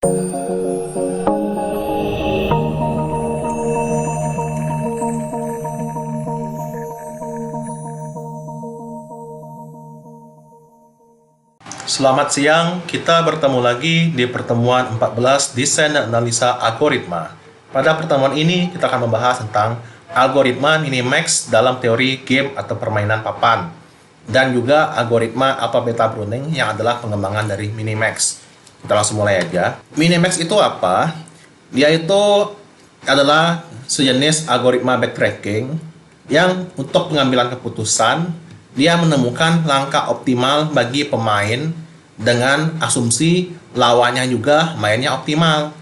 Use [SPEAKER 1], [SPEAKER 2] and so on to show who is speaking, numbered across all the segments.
[SPEAKER 1] Selamat siang, kita bertemu lagi di pertemuan 14 Desain dan Analisa Algoritma. Pada pertemuan ini, kita akan membahas tentang algoritma Minimax dalam teori game atau permainan papan, dan juga algoritma Alpha Beta Bruning yang adalah pengembangan dari Minimax. Kita langsung mulai aja. Minimax itu apa? Dia itu adalah sejenis algoritma backtracking yang untuk pengambilan keputusan, dia menemukan langkah optimal bagi pemain dengan asumsi lawannya juga mainnya optimal.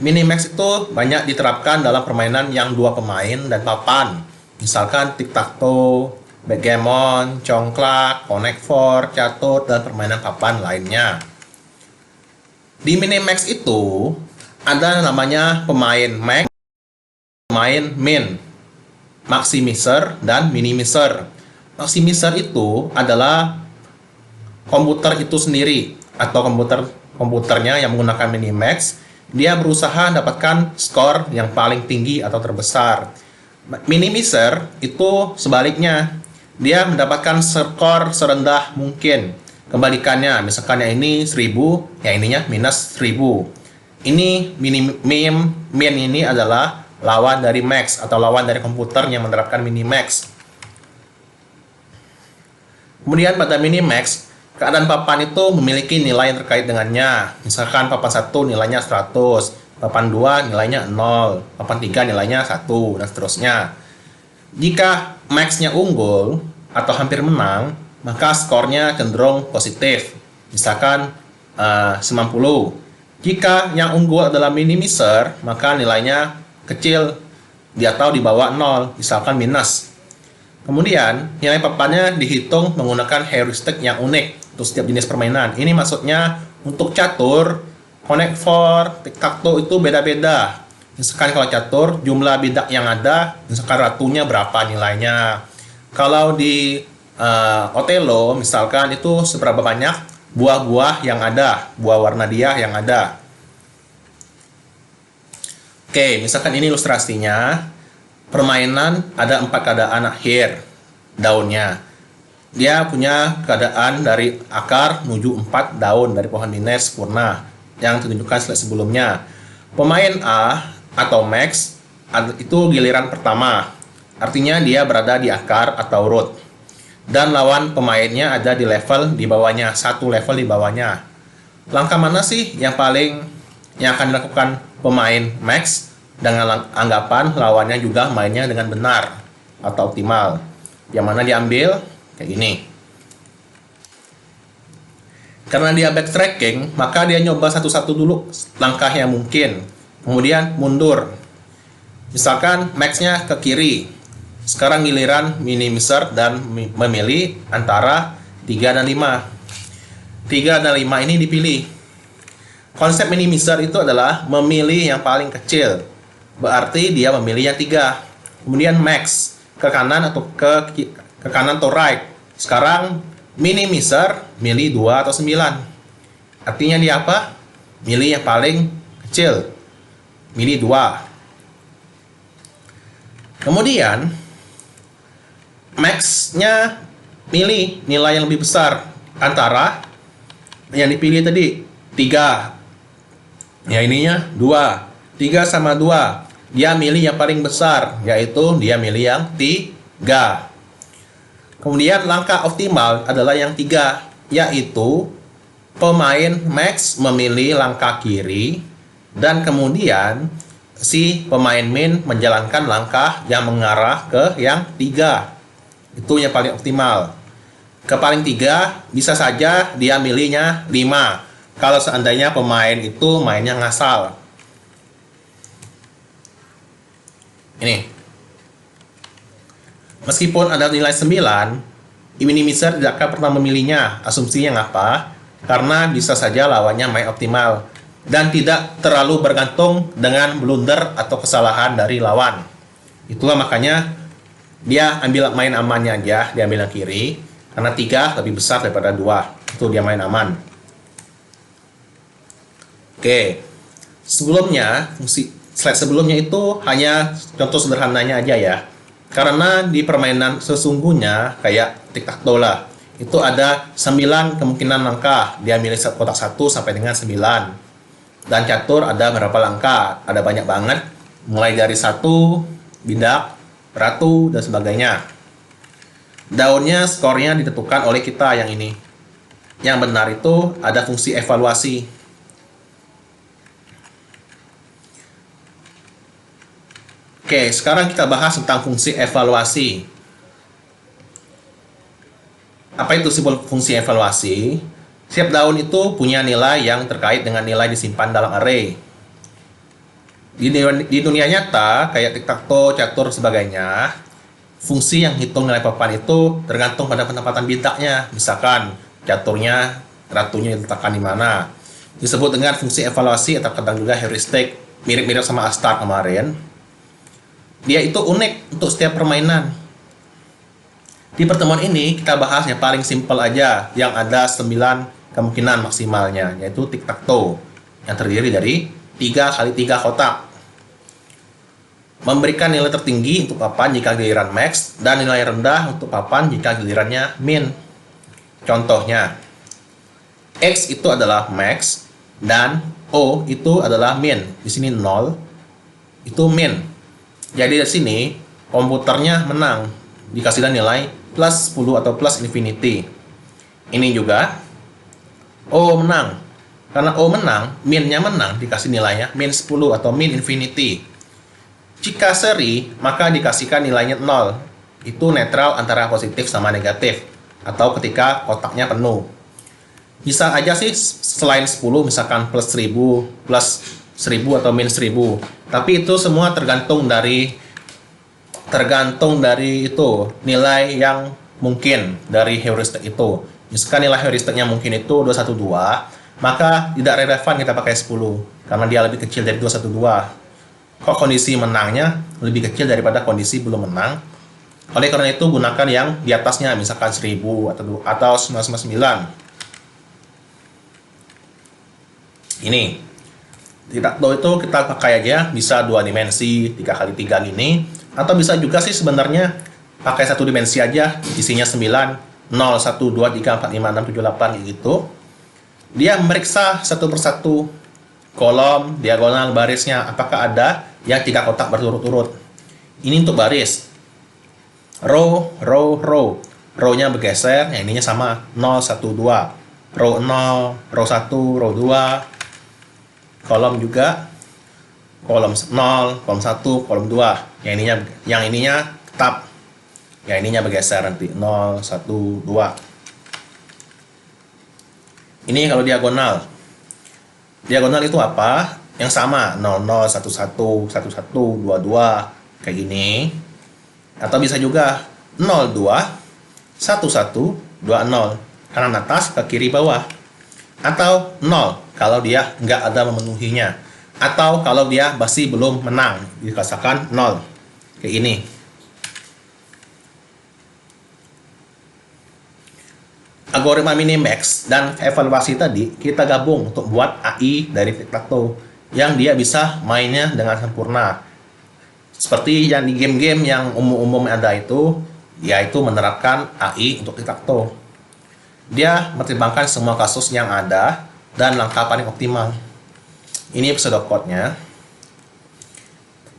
[SPEAKER 1] Minimax itu banyak diterapkan dalam permainan yang dua pemain dan papan. Misalkan tic-tac-toe, backgammon, congklak, connect four, catur, dan permainan papan lainnya. Di Minimax itu ada namanya pemain max, pemain min, maximizer, dan minimizer. Maximizer itu adalah komputer itu sendiri atau komputernya yang menggunakan Minimax. Dia berusaha dapatkan skor yang paling tinggi atau terbesar. Minimizer itu sebaliknya, dia mendapatkan skor serendah mungkin. Kebalikannya, misalkan yang ini 1000, yang ininya minus 1000. Ini min ini adalah lawan dari max atau lawan dari komputer yang menerapkan Minimax. Kemudian pada Minimax, keadaan papan itu memiliki nilai yang terkait dengannya. Misalkan papan 1 nilainya 100, papan 2 nilainya 0, papan 3 nilainya 1, dan seterusnya. Jika max-nya unggul atau hampir menang, maka skornya cenderung positif. Misalkan 90. Jika yang unggul adalah minimizer, maka nilainya kecil, di atau di bawah 0, misalkan minus. Kemudian, nilai papannya dihitung menggunakan heuristik yang unik untuk setiap jenis permainan. Ini maksudnya untuk catur, connect four, tic-tac-toe itu beda-beda. Misalkan kalau catur, jumlah bidak yang ada, misalkan ratunya berapa nilainya. Kalau di Otelo, misalkan itu seberapa banyak buah-buah yang ada, buah warna dia yang ada. Oke, misalkan ini ilustrasinya. Permainan ada 4 keadaan akhir daunnya. Dia punya keadaan dari akar menuju 4 daun dari pohon biner sempurna yang ditunjukkan slide sebelumnya. Pemain A atau max itu giliran pertama, artinya dia berada di akar atau root, dan lawan pemainnya ada di level di bawahnya, satu level di bawahnya. Langkah mana sih yang akan dilakukan pemain max dengan anggapan lawannya juga mainnya dengan benar atau optimal? Yang mana diambil? Kayak gini. Karena dia backtracking, maka dia nyoba satu-satu dulu langkah yang mungkin. Kemudian mundur. Misalkan max-nya ke kiri. Sekarang giliran minimizer dan memilih antara 3 dan 5. 3 dan 5 ini dipilih. Konsep minimizer itu adalah memilih yang paling kecil. Berarti dia memilih yang 3. Kemudian max ke kanan atau ke kanan atau right. Sekarang minimizer milih 2 atau 9. Artinya dia apa? Milih yang paling kecil. Milih 2. Kemudian max-nya milih nilai yang lebih besar antara yang dipilih tadi 3. Ya ininya 2. 3 sama 2. Dia milih yang paling besar, yaitu dia milih yang 3. Kemudian langkah optimal adalah yang 3, yaitu pemain max memilih langkah kiri, dan kemudian si pemain min menjalankan langkah yang mengarah ke yang 3. Itu yang paling optimal. Ke paling 3 bisa saja dia milihnya 5, kalau seandainya pemain itu mainnya ngasal. Ini. Meskipun ada nilai 9, minimizer tidak akan pernah memilihnya. Asumsinya apa? Karena bisa saja lawannya main optimal dan tidak terlalu bergantung dengan blunder atau kesalahan dari lawan. Itulah makanya dia ambil main amannya aja, dia ambil yang kiri, karena 3 lebih besar daripada 2. Itu dia main aman. Oke, sebelumnya slide sebelumnya itu hanya contoh sederhananya aja ya. Karena di permainan sesungguhnya kayak tic-tac-toe lah, itu ada 9 kemungkinan langkah. Dia milih kotak 1 sampai dengan 9. Dan catur ada berapa langkah? Ada banyak banget. Mulai dari 1, bidak, ratu, dan sebagainya. Daunnya skornya ditentukan oleh kita yang ini. Yang benar itu ada fungsi evaluasi. Oke, sekarang kita bahas tentang fungsi evaluasi. Apa itu fungsi evaluasi? Setiap daun itu punya nilai yang terkait dengan nilai disimpan dalam array. Di dunia nyata, kayak tic-tac-toe, catur, sebagainya, fungsi yang hitung nilai papan itu tergantung pada penempatan bidaknya. Misalkan, caturnya, ratunya diletakkan di mana. Disebut dengan fungsi evaluasi atau kadang juga heuristik. Mirip-mirip sama Astar kemarin. Dia itu unik untuk setiap permainan. Di pertemuan ini kita bahas yang paling simpel aja, yang ada 9 kemungkinan maksimalnya, yaitu tic-tac-toe, yang terdiri dari 3 kali 3 kotak. Memberikan nilai tertinggi untuk papan jika giliran max, dan nilai rendah untuk papan jika gilirannya min. Contohnya, X itu adalah max, dan O itu adalah min. Di sini 0, itu min. Jadi di sini komputernya menang, dikasihkan nilai plus 10 atau plus infinity. Ini juga O menang. Karena O menang, minnya menang, dikasih nilainya min 10 atau min infinity. Jika seri, maka dikasihkan nilainya 0. Itu netral antara positif sama negatif, atau ketika kotaknya penuh. Bisa aja sih selain 10, misalkan plus 1000, plus 1000 atau min 1000. Tapi itu semua tergantung dari itu nilai yang mungkin dari heuristik itu. Misalkan nilai heuristiknya mungkin itu 212, maka tidak relevan kita pakai 10 karena dia lebih kecil dari 212. Kok kondisi menangnya lebih kecil daripada kondisi belum menang. Oleh karena itu gunakan yang di atasnya, misalkan 1000 atau 999. Ini tic-tac-toe itu kita pakai aja, bisa 2 dimensi, 3 kali 3 gini, atau bisa juga sih sebenarnya pakai 1 dimensi aja, isinya 9, 0, 1, 2, 3, 4, 5, 6, 7, 8 gitu. Dia memeriksa satu persatu kolom, diagonal, barisnya, apakah ada yang 3 kotak berturut-turut. Ini untuk baris. Row, row, row. Row-nya bergeser, yang ininya sama, 0, 1, 2. Row 0, row 1, row 2. Kolom juga, kolom 0, kolom 1, kolom 2. Yang ininya tetap, yang ininya bergeser nanti 0, 1, 2. Ini kalau diagonal. Diagonal itu apa? Yang sama, 0, 0, 1, 1, 1, 1, 2, 2, kayak gini. Atau bisa juga 0, 2, 1, 1, 2, 0. Kanan atas ke kiri bawah. Atau 0 kalau dia nggak ada memenuhinya, atau kalau dia masih belum menang, dikatakan 0 kayak ini. Algoritma minimax dan evaluasi tadi kita gabung untuk buat AI dari tic-tac-toe yang dia bisa mainnya dengan sempurna. Seperti yang di game-game yang umum-umum ada itu, yaitu menerapkan AI untuk tic-tac-toe. Dia mempertimbangkan semua kasus yang ada dan langkah paling optimal. Ini pseudocode-nya.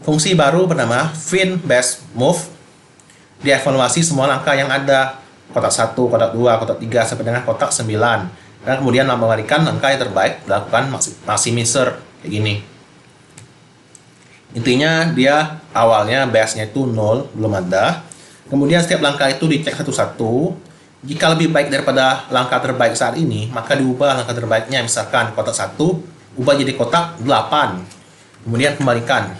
[SPEAKER 1] Fungsi baru bernama fin best move. Dievaluasi semua langkah yang ada. Kotak 1, kotak 2, kotak 3 sampai dengan kotak 9. Dan kemudian memberikan langkah yang terbaik, dilakukan maximizer kayak gini. Intinya dia awalnya base-nya itu 0, belum ada. Kemudian setiap langkah itu dicek satu-satu. Jika lebih baik daripada langkah terbaik saat ini, maka diubah langkah terbaiknya. Misalkan kotak 1, ubah jadi kotak 8. Kemudian kembalikan.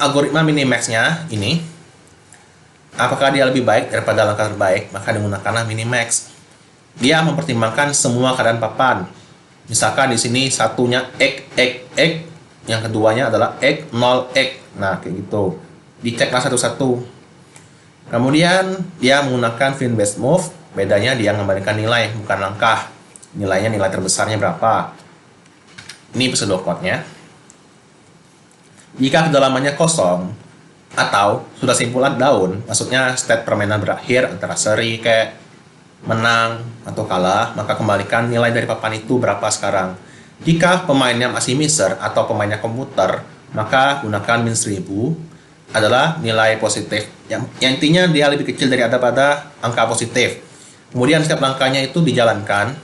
[SPEAKER 1] Algoritma minimax-nya ini, apakah dia lebih baik daripada langkah terbaik, maka digunakanlah minimax. Dia mempertimbangkan semua keadaan papan. Misalkan di sini satunya X, yang keduanya adalah X, 0, X. Nah, kayak gitu. Diceklah satu-satu. Kemudian dia menggunakan fin best move, bedanya dia mengembalikan nilai, bukan langkah. Nilainya nilai terbesarnya berapa. Ini pseudocode-nya. Jika kedalamannya kosong atau sudah simpulan daun, maksudnya state permainan berakhir antara seri kayak menang atau kalah, maka kembalikan nilai dari papan itu berapa sekarang. Jika pemainnya masih miser atau pemainnya komputer, maka gunakan min 1000 adalah nilai positif. Yang intinya dia lebih kecil daripada angka positif. Kemudian setiap langkahnya itu dijalankan.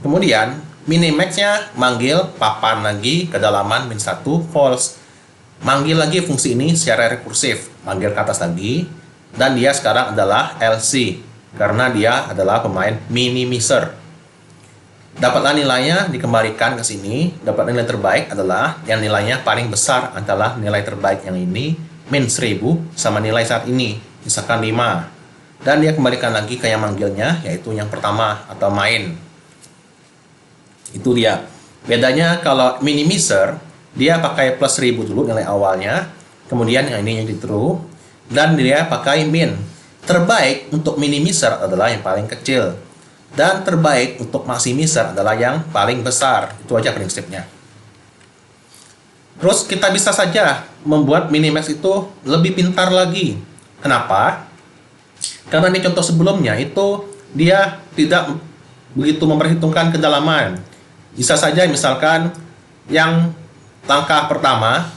[SPEAKER 1] Kemudian minimax-nya manggil papan lagi kedalaman min 1 false. Manggil lagi fungsi ini secara rekursif, manggil ke atas lagi, dan dia sekarang adalah LC karena dia adalah pemain minimizer. Dapatlah nilainya, dikembalikan ke sini. Dapat nilai terbaik adalah yang nilainya paling besar antara nilai terbaik yang ini min 1000 sama nilai saat ini, misalkan 5. Dan dia kembalikan lagi ke yang manggilnya, yaitu yang pertama atau main. Itu dia. Bedanya kalau minimizer, dia pakai plus 1000 dulu nilai awalnya, kemudian yang ini yang di true, dan dia pakai min. Terbaik untuk minimizer adalah yang paling kecil, dan terbaik untuk maximizer adalah yang paling besar. Itu aja prinsipnya. Terus kita bisa saja membuat minimax itu lebih pintar lagi. Kenapa? Karena di contoh sebelumnya itu dia tidak begitu memperhitungkan kedalaman. Bisa saja misalkan yang langkah pertama,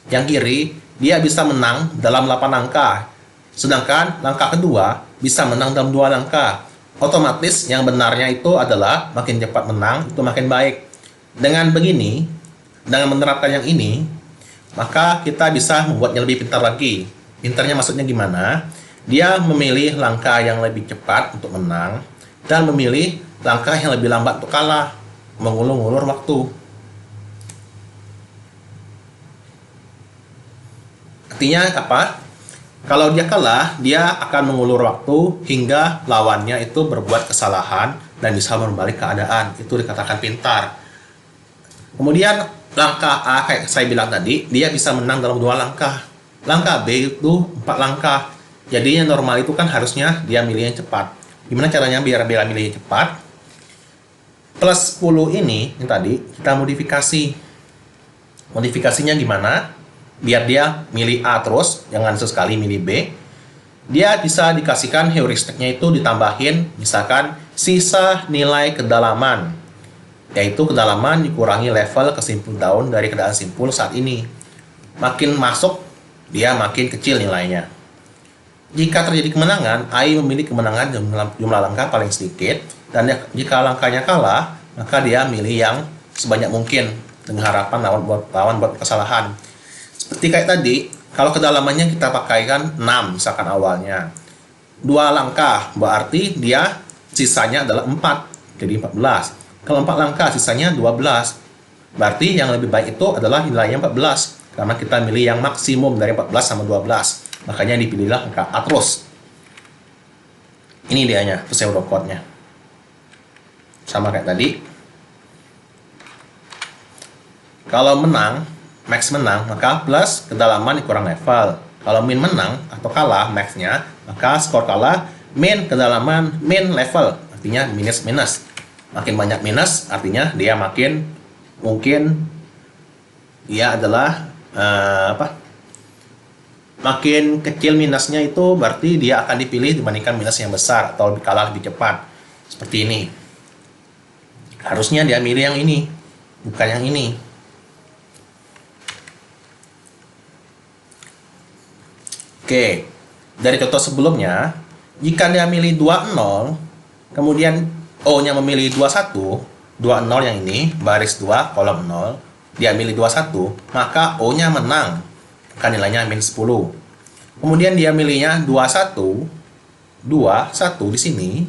[SPEAKER 1] yang kiri, dia bisa menang dalam 8 langkah. Sedangkan langkah kedua bisa menang dalam 2 langkah. Otomatis yang benarnya itu adalah makin cepat menang, itu makin baik. Dengan begini, dengan menerapkan yang ini, maka kita bisa membuatnya lebih pintar lagi. Pintarnya maksudnya gimana? Dia memilih langkah yang lebih cepat untuk menang, dan memilih langkah yang lebih lambat untuk kalah. Mengulur-ulur waktu. Artinya apa? Kalau dia kalah, dia akan mengulur waktu hingga lawannya itu berbuat kesalahan dan bisa berbalik keadaan. Itu dikatakan pintar. Kemudian langkah A kayak saya bilang tadi, dia bisa menang dalam 2 langkah. Langkah B itu 4 langkah. Jadi yang normal itu kan harusnya dia milih yang cepat. Gimana caranya biar milih yang cepat? Plus 10 ini yang tadi kita modifikasi. Modifikasinya gimana? Biar dia milih A terus, jangan sesekali milih B. Dia bisa dikasihkan heuristiknya itu ditambahin, misalkan sisa nilai kedalaman, yaitu kedalaman dikurangi level kesimpul daun dari keadaan simpul saat ini. Makin masuk, dia makin kecil nilainya. Jika terjadi kemenangan, AI memilih kemenangan jumlah langkah paling sedikit, dan jika langkahnya kalah, maka dia milih yang sebanyak mungkin dengan harapan lawan buat kesalahan. Seperti kayak tadi, kalau kedalamannya kita pakaikan 6 misalkan awalnya. 2 langkah, berarti dia sisanya adalah 4, jadi 14. Kalau 4 langkah, sisanya 12. Berarti yang lebih baik itu adalah nilainya 14, karena kita milih yang maksimum dari 14 sama 12. Makanya dipilihlah angka A terus. Ini dianya, pseudocode-nya. Sama kayak tadi. Kalau menang, max menang, maka plus kedalaman dikurang level. Kalau min menang atau kalah max-nya, maka skor kalah min kedalaman min level. Artinya minus. Makin banyak minus, artinya dia makin mungkin dia adalah makin kecil minusnya itu berarti dia akan dipilih dibandingkan minus yang besar atau lebih kalah lebih cepat. Seperti ini. Harusnya dia milih yang ini, bukan yang ini. Oke, dari contoh sebelumnya, jika dia milih 20, kemudian O-nya memilih 21, 20 yang ini, baris 2, kolom 0, dia milih 21, maka O-nya menang. Maka nilainya min 10. Kemudian dia milihnya 21 di sini,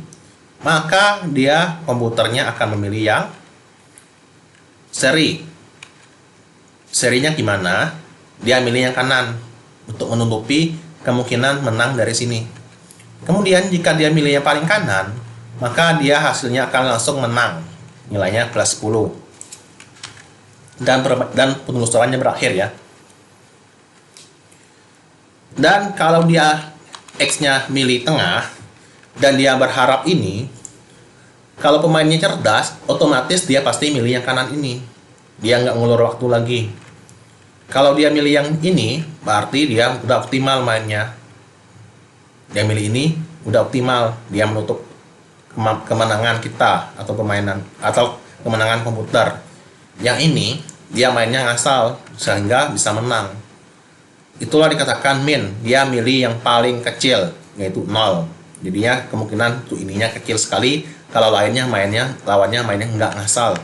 [SPEAKER 1] maka dia komputernya akan memilih yang seri. Serinya gimana? Dia milih yang kanan untuk menutupi kemungkinan menang dari sini. Kemudian jika dia milih yang paling kanan, maka dia hasilnya akan langsung menang. Nilainya plus 10. Dan penelusurannya berakhir ya. Dan kalau dia X-nya milih tengah, dan dia berharap ini, Kalau pemainnya cerdas, otomatis dia pasti milih yang kanan ini. Dia nggak ngulur waktu lagi. Kalau dia milih yang ini, berarti dia udah optimal mainnya. Dia milih ini, udah optimal. Dia menutup kemenangan kita atau permainan atau kemenangan komputer. Yang ini, dia mainnya ngasal sehingga bisa menang. Itulah dikatakan min. Dia milih yang paling kecil, yaitu 0. Jadinya kemungkinan untuk ininya kecil sekali. Kalau lawannya mainnya nggak ngasal.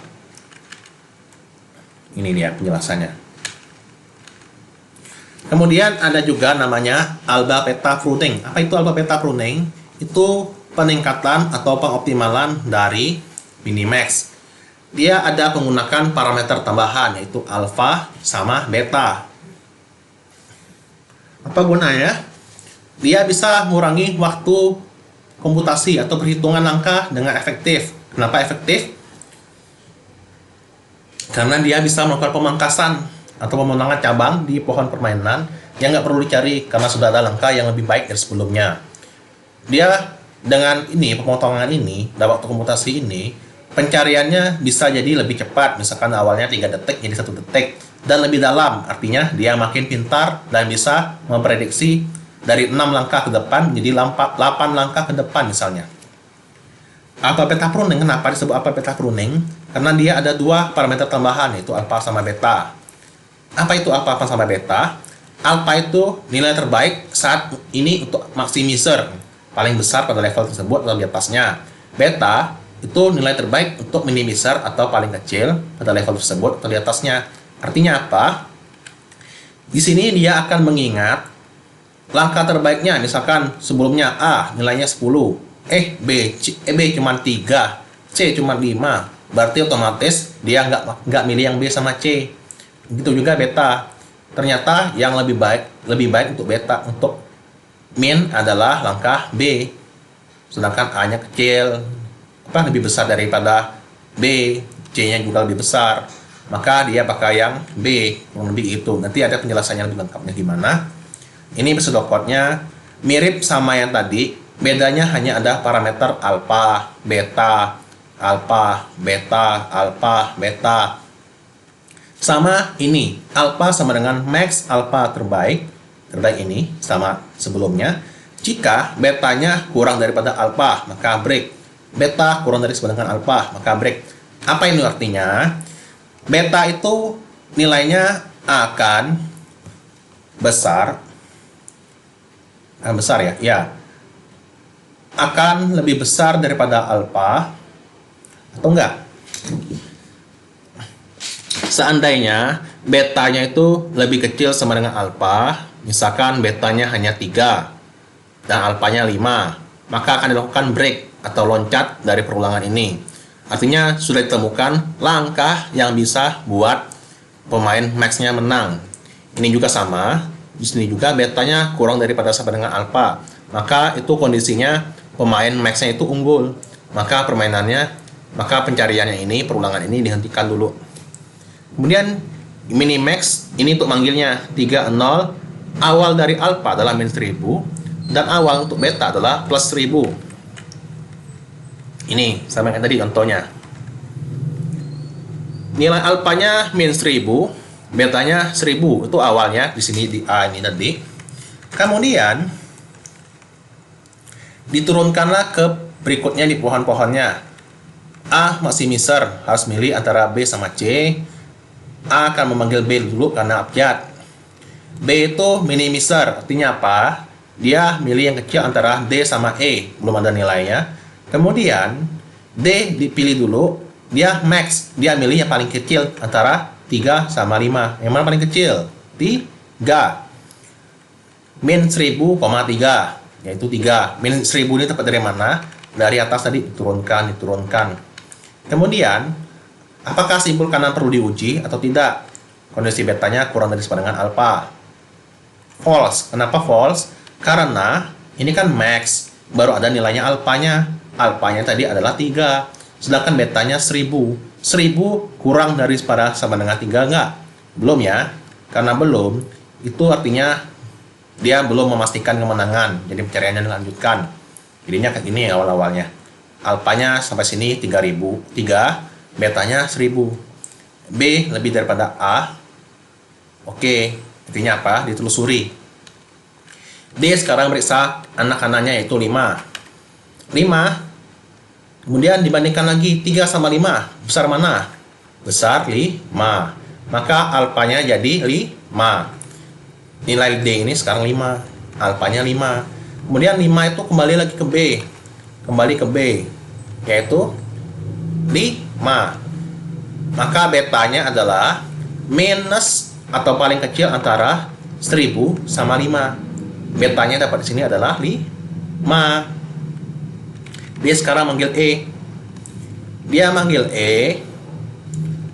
[SPEAKER 1] Ini dia penjelasannya. Kemudian ada juga namanya alpha beta pruning. Apa itu alpha beta pruning? Itu peningkatan atau pengoptimalan dari minimax. Dia ada menggunakan parameter tambahan, yaitu alpha sama beta. Apa gunanya? Dia bisa mengurangi waktu komputasi atau perhitungan langkah dengan efektif. Kenapa efektif? Karena dia bisa melakukan pemangkasan atau pemenangan cabang di pohon permainan yang nggak perlu dicari karena sudah ada langkah yang lebih baik dari sebelumnya. Dia dengan ini, pemotongan ini, dalam waktu komputasi ini, pencariannya bisa jadi lebih cepat. Misalkan awalnya 3 detik jadi 1 detik. Dan lebih dalam, artinya dia makin pintar dan bisa memprediksi dari 6 langkah ke depan jadi 8 langkah ke depan misalnya. Alpha beta pruning, kenapa disebut alpha beta pruning? Karena dia ada 2 parameter tambahan, yaitu alpha sama beta. Apa itu alpha sama beta? Alpha itu nilai terbaik saat ini untuk maximizer, paling besar pada level tersebut atau di atasnya. Beta itu nilai terbaik untuk minimizer atau paling kecil pada level tersebut atau di atasnya. Artinya apa? Di sini dia akan mengingat langkah terbaiknya, misalkan sebelumnya A nilainya 10, B cuma 3, C cuma 5, berarti otomatis dia nggak milih yang B sama C. Begitu juga beta. Ternyata yang lebih baik untuk beta, untuk min adalah langkah B, sedangkan A-nya kecil, lebih besar daripada B, C-nya juga lebih besar, maka dia pakai yang B, kurang lebih itu. Nanti ada penjelasannya lebih lengkapnya gimana. Ini pseudocode-nya mirip sama yang tadi, bedanya hanya ada parameter alpha, beta, alpha, beta, alpha, beta. Sama ini, alpha sama dengan max alpha terbaik ini sama sebelumnya. Jika betanya kurang daripada alpha, maka break. Beta kurang dari sama dengan alpha, maka break. Apa ini artinya? Beta itu nilainya akan besar ya, akan lebih besar daripada alpha atau enggak. Seandainya betanya itu lebih kecil sama dengan alpha, misalkan betanya hanya 3 dan alpanya 5, maka akan dilakukan break atau loncat dari perulangan ini. Artinya sudah ditemukan langkah yang bisa buat pemain max-nya menang. Ini juga sama, di sini juga betanya kurang daripada sama dengan alpha, maka itu kondisinya pemain max-nya itu unggul. Maka pencariannya ini, perulangan ini dihentikan dulu. Kemudian minimax ini untuk manggilnya 3, 0, awal dari alpha adalah min 1000 dan awal untuk beta adalah plus 1000. Ini sama yang tadi contohnya. Nilai alpanya min 1000, betanya 1000, itu awalnya di sini di A ini tadi. Kemudian diturunkanlah ke berikutnya di pohon-pohonnya. A maximizer harus milih antara B sama C. A akan memanggil B dulu karena abjad. B itu minimizer, artinya apa? Dia milih yang kecil antara D sama E, belum ada nilainya. Kemudian D dipilih dulu, dia max, dia milih yang paling kecil antara 3 sama 5. Yang mana paling kecil? 3. Min 1000,3, yaitu 3. Min 1000 ini dapat dari mana? Dari atas tadi diturunkan. Kemudian apakah simpul kanan perlu diuji atau tidak? Kondisi betanya kurang dari sama dengan alpha. False. Kenapa false? Karena ini kan max, baru ada nilainya alpanya. Alpanya tadi adalah 3, sedangkan betanya 1000. 1000 kurang dari sama dengan 3 enggak? Belum ya. Karena belum, itu artinya dia belum memastikan kemenangan. Jadi pencariannya dilanjutkan. Jadinya kayak gini awal-awalnya. Alfanya sampai sini 3000, 3, betanya 1000. B lebih daripada A. Oke, artinya apa? Ditelusuri. D sekarang periksa anak-anaknya yaitu 5. 5. Kemudian dibandingkan lagi 3 sama 5. Besar mana? Besar 5. Maka alfanya jadi 5. Nilai D ini sekarang 5. Alfanya 5. Kemudian 5 itu kembali lagi ke B. Kembali ke B. Yaitu 5. Maka betanya adalah minus atau paling kecil antara 1000 sama 5. Betanya dapat di sini adalah 5. Dia sekarang manggil E. Dia manggil E.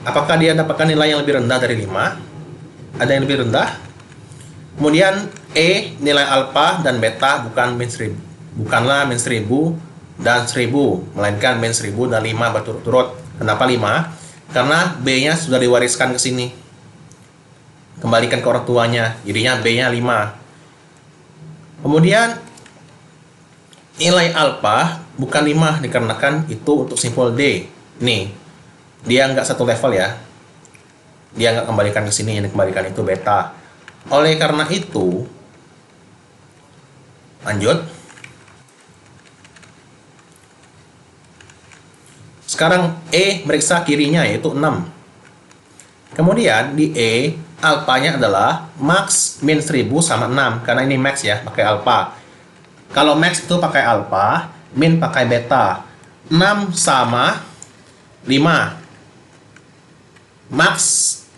[SPEAKER 1] Apakah dia dapatkan nilai yang lebih rendah dari 5? Ada yang lebih rendah? Kemudian E, nilai alfa dan beta bukanlah min 1000 dan 1000, melainkan min 1000 dan 5 berturut-turut. Kenapa 5? Karena B-nya sudah diwariskan ke sini. Kembalikan ke orang tuanya, jadinya B-nya 5. Kemudian nilai alfa bukan 5 dikarenakan itu untuk simpul D. Nih, dia nggak satu level ya. Dia nggak kembalikan ke sini, yang dikembalikan itu beta. Oleh karena itu, lanjut. Sekarang E meriksa kirinya yaitu 6. Kemudian di E, alfanya adalah max min 1000 sama 6. Karena ini max ya, pakai alfa. Kalau max itu pakai alfa, min pakai beta. 6 sama 5. Max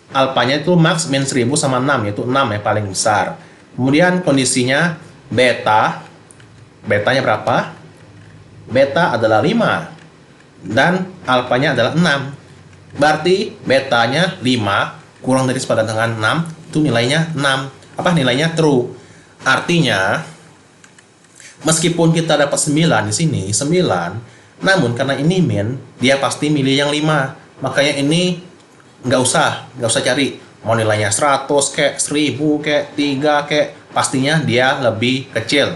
[SPEAKER 1] alfanya itu max min 1000 sama 6, yaitu 6 yang paling besar. Kemudian kondisinya beta. Betanya berapa? Beta adalah 5. Dan alfanya adalah 6. Berarti betanya 5 kurang dari sepadan dengan 6, itu nilainya 6. Apa nilainya? True. Artinya meskipun kita dapat 9 di sini, 9, namun karena ini min, dia pasti milih yang 5. Makanya ini nggak usah cari mau nilainya 100 kek, 1000 kek, 3 kek, pastinya dia lebih kecil.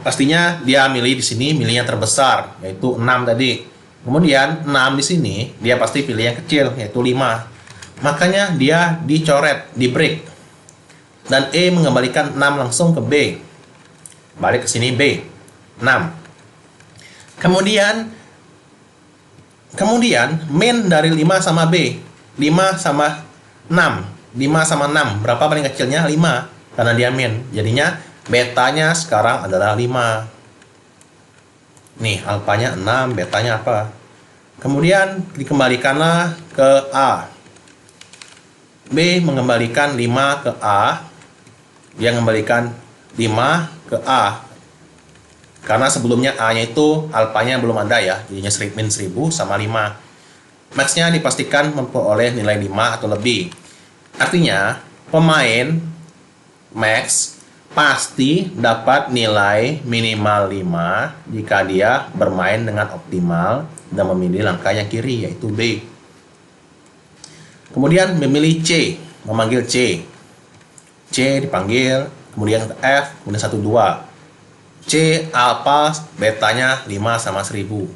[SPEAKER 1] Pastinya dia milih di sini milih yang terbesar yaitu 6 tadi. Kemudian 6 di sini dia pasti pilih yang kecil yaitu 5. Makanya dia dicoret, di break. Dan E mengembalikan 6 langsung ke B. Balik ke sini B. 6. Kemudian min dari 5 sama B. 5 sama 6. 5 sama 6. Berapa paling kecilnya? 5. Karena dia min. Jadinya betanya sekarang adalah 5. Nih, alfanya 6, betanya apa? Kemudian dikembalikanlah ke A. B mengembalikan 5 ke A. Dia mengembalikan 5 ke A. Karena sebelumnya A-nya itu alfanya belum ada ya, jadinya min 1000 sama 5. Max-nya dipastikan memperoleh nilai 5 atau lebih. Artinya, pemain max pasti dapat nilai minimal 5 jika dia bermain dengan optimal dan memilih langkah yang kiri, yaitu B. Kemudian memilih C, memanggil C. C dipanggil, kemudian F, kemudian 1, 2. C alfa betanya 5 sama 1000.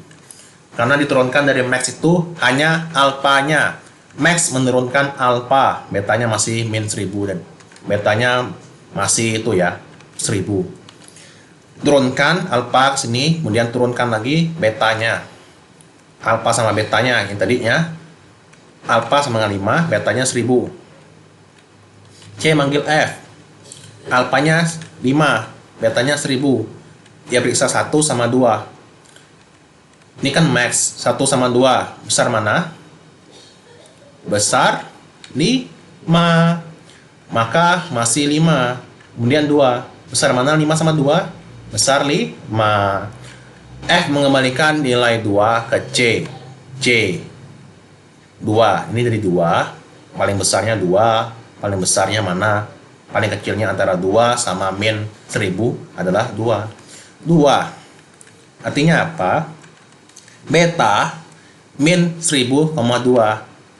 [SPEAKER 1] Karena diturunkan dari max itu hanya alfanya. Max menurunkan alfa, betanya masih min 1000 dan betanya masih itu ya 1000. Turunkan alfa ke sini, kemudian turunkan lagi betanya. Alfa sama betanya yang tadinya alfa sama dengan 5, betanya 1000. C manggil F. Alfanya 5, betanya 1000. Dia periksa 1 sama 2. Ini kan max. 1 sama 2. Besar mana? Besar 5. Maka masih 5. Kemudian 2. Besar mana 5 sama 2? Besar 5. F mengembalikan nilai 2 ke C. C 2. Ini dari 2. Paling besarnya 2. Paling besarnya mana? Paling kecilnya antara 2 sama min 1000 adalah 2. 2. Artinya apa? Beta min 1000,2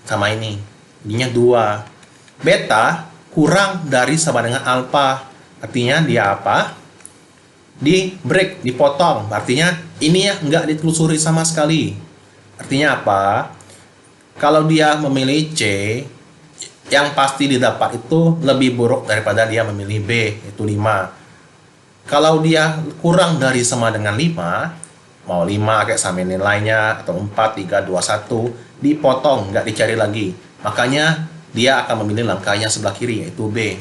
[SPEAKER 1] sama ini. Jadinya 2. Beta kurang dari sama dengan alfa. Artinya dia apa? di break, dipotong. Artinya ini ya nggak ditelusuri sama sekali. Artinya apa? Kalau dia memilih C, yang pasti didapat itu lebih buruk daripada dia memilih B, itu 5. Kalau dia kurang dari sama dengan 5, mau 5 kayak sama nilainya, atau 4, 3, 2, 1, dipotong, nggak dicari lagi. Makanya dia akan memilih langkahnya sebelah kiri, yaitu B.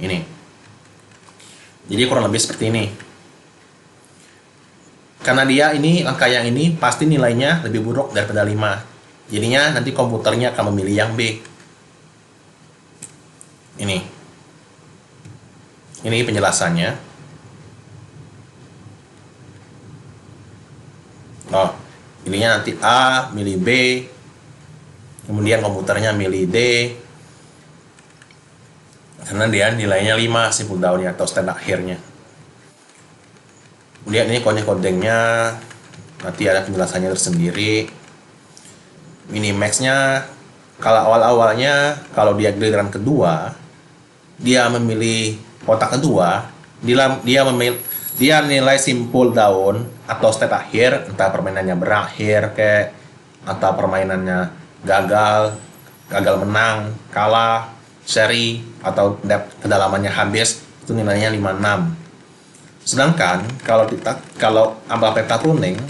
[SPEAKER 1] Ini. Jadi kurang lebih seperti ini. Karena dia ini, angka yang ini pasti nilainya lebih buruk daripada 5. Jadinya nanti komputernya akan memilih yang B. Ini penjelasannya. Oh, pilihnya nanti A, milih B, kemudian komputernya milih D, karena dia nilainya 5 simpul down-nya atau step akhirnya. Kemudian ini kode-kodenya, nanti ada penjelasannya tersendiri. Minimax-nya, kalau awal-awalnya, kalau dia giliran kedua, dia memilih kotak kedua, dia nilai simpul down atau state akhir, entah permainannya berakhir kayak, atau permainannya gagal menang, kalah, seri, atau kedalamannya habis, itu nilainya 56. Sedangkan kalau ambal peta pruning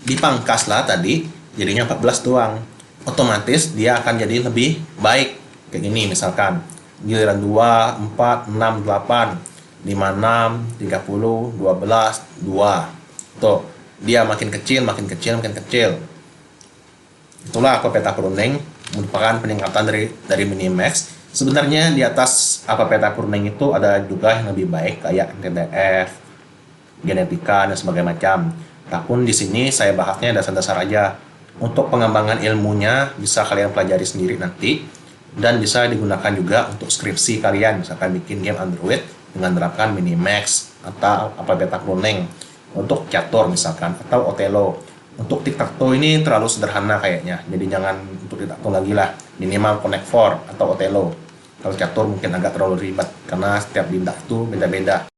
[SPEAKER 1] dipangkaslah tadi, jadinya 14 doang. Otomatis dia akan jadi lebih baik. Kayak gini misalkan, giliran 2, 4, 6, 8, 5, 6, 30, 12, 2. Tuh, dia makin kecil. Itulah apa peta pruning, merupakan peningkatan dari minimax. Sebenarnya di atas apa peta pruning itu ada juga yang lebih baik kayak NTDF, genetika dan sebagainya macam. Namun di sini saya bahasnya dasar-dasar aja. Untuk pengembangan ilmunya bisa kalian pelajari sendiri nanti, dan bisa digunakan juga untuk skripsi kalian, misalkan bikin game Android dengan menerapkan minimax atau apa peta pruning untuk catur misalkan, atau Othello. Untuk tic-tac-toe ini terlalu sederhana kayaknya, jadi jangan untuk tic-tac-toe lagi lah, minimal Connect 4 atau Othello. Kalau catur mungkin agak terlalu ribet karena setiap bintang itu beda-beda.